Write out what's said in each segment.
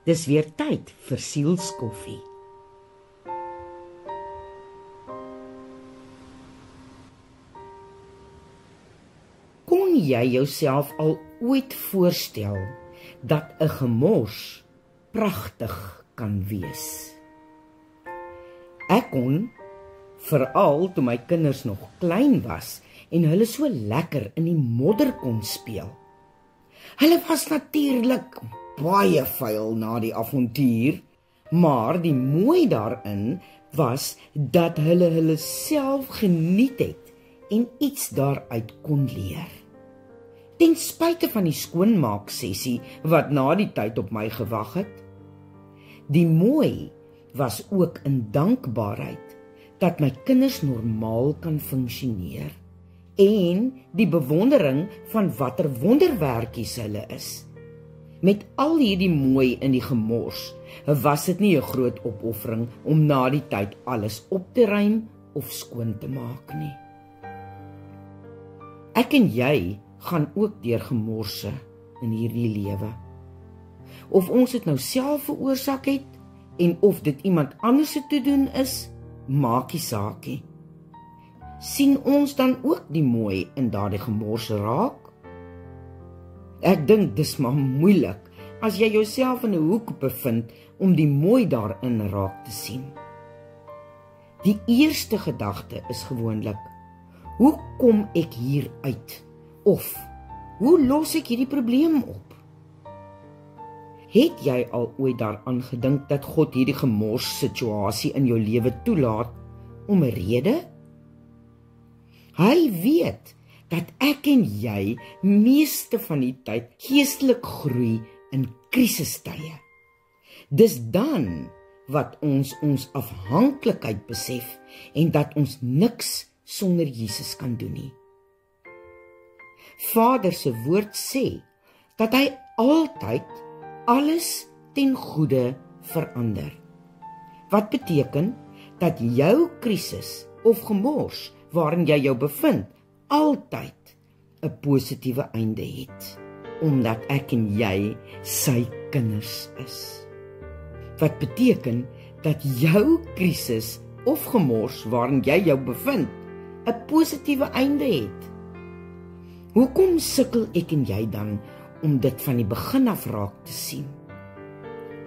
Dis weer tyd vir sielskoffie. Kon jy jouself al ooit voorstel dat 'n gemors pragtig kan wees? Ek kon, veral toe my kinders nog klein was en hulle so lekker in die modder kon speel. Hulle was natuurlik baie vuil na die avontuur, maar die mooi daarin was dat hulle self geniet het en iets daaruit kon leer. Ten spyte van die skoonmaaksessie wat na die tyd op my gewag het, die mooi was ook in dankbaarheid dat my kinders normaal kan funksioneer en die bewondering van watter wonderwerkies hulle is. Met al hierdie mooi in die gemors, was dit nie 'n groot opoffering om na die tyd alles op te ruim of skoon te maak nie. Ek en jy gaan ook deur gemorse in hierdie lewe. Of ons dit nou self veroorsaak het en of dit iemand anders se te doen is, maak nie saak nie. Sien ons dan ook die mooi in daardie gemorse raak? Ek dink dis maar moeilik as jy jouself in 'n hoek bevind om die mooi daarin raak te sien. Die eerste gedagte is gewoonlik: hoe kom ek hier uit? Of hoe los ek hierdie probleem op? Het jy al ooit daaraan gedink dat God hierdie gemors situasie in jou lewe toelaat om 'n rede? Hy weet dat ek en jy meeste van die tyd geestelik groei in krisistye. Dis dan wat ons afhanklikheid besef en dat ons niks sonder Jesus kan doen nie. Vader se woord sê dat hy altyd alles ten goeie verander. Wat beteken dat jou krisis of gemors waarin jy jou bevind altyd 'n positiewe einde het, omdat ek en jy sy kinders is. Wat beteken dat jou krisis of gemors waarin jy jou bevind 'n positiewe einde het. Hoekom sukkel ek en jy dan om dit van die begin af raak te sien?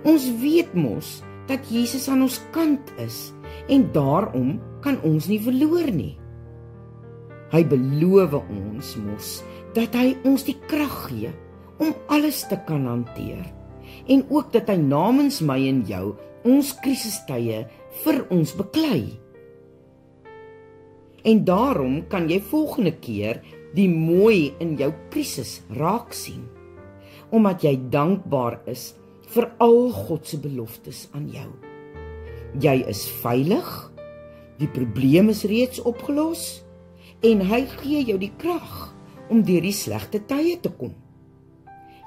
Ons weet mos dat Jesus aan ons kant is en daarom kan ons nie verloor nie. Hy beloof ons mos dat hy ons die krag gee om alles te kan hanteer en ook dat hy namens my en jou ons krisistye vir ons beklei. En daarom kan jy volgende keer die mooi in jou krisis raak sien, omdat jy dankbaar is vir al God se beloftes aan jou. Jy is veilig, die probleem is reeds opgelos, en hy gee jou die krag om deur die slegte tye te kom.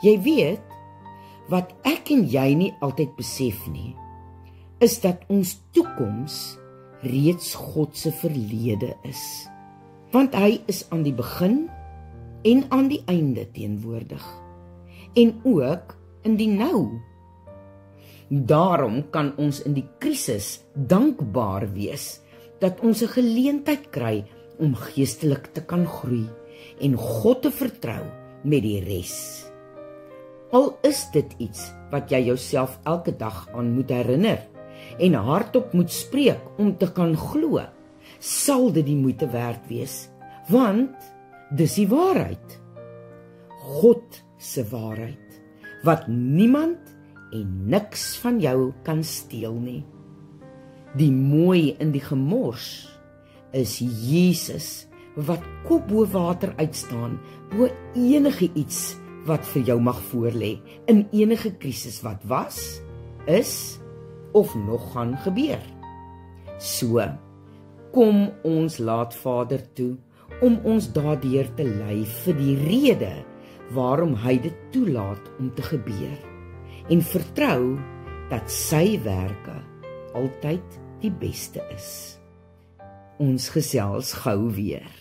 Jy weet, wat ek en jy nie altyd besef nie, is dat ons toekoms reeds God se verlede is. Want hy is aan die begin en aan die einde teenwoordig, en ook in die nou. Daarom kan ons in die krisis dankbaar wees dat ons 'n geleentheid kry om geestelik te kan groei en God te vertrou met die res. Al is dit iets wat jy jouself elke dag aan moet herinner en hardop moet spreek om te kan glo, sal dit die moeite werd wees, want dis die waarheid. God se waarheid, wat niemand en niks van jou kan steel nie. Die mooi in die gemors is Jesus, wat kop bo water uitstaan, bo enige iets wat vir jou mag voorlê, in enige krisis wat was, is, of nog gaan gebeur. So, kom ons laat Vader toe, om ons daardeur te lei vir die rede, waarom hy dit toelaat om te gebeur, en vertrou, dat sy werke altyd die beste is. Ons gesels gou weer.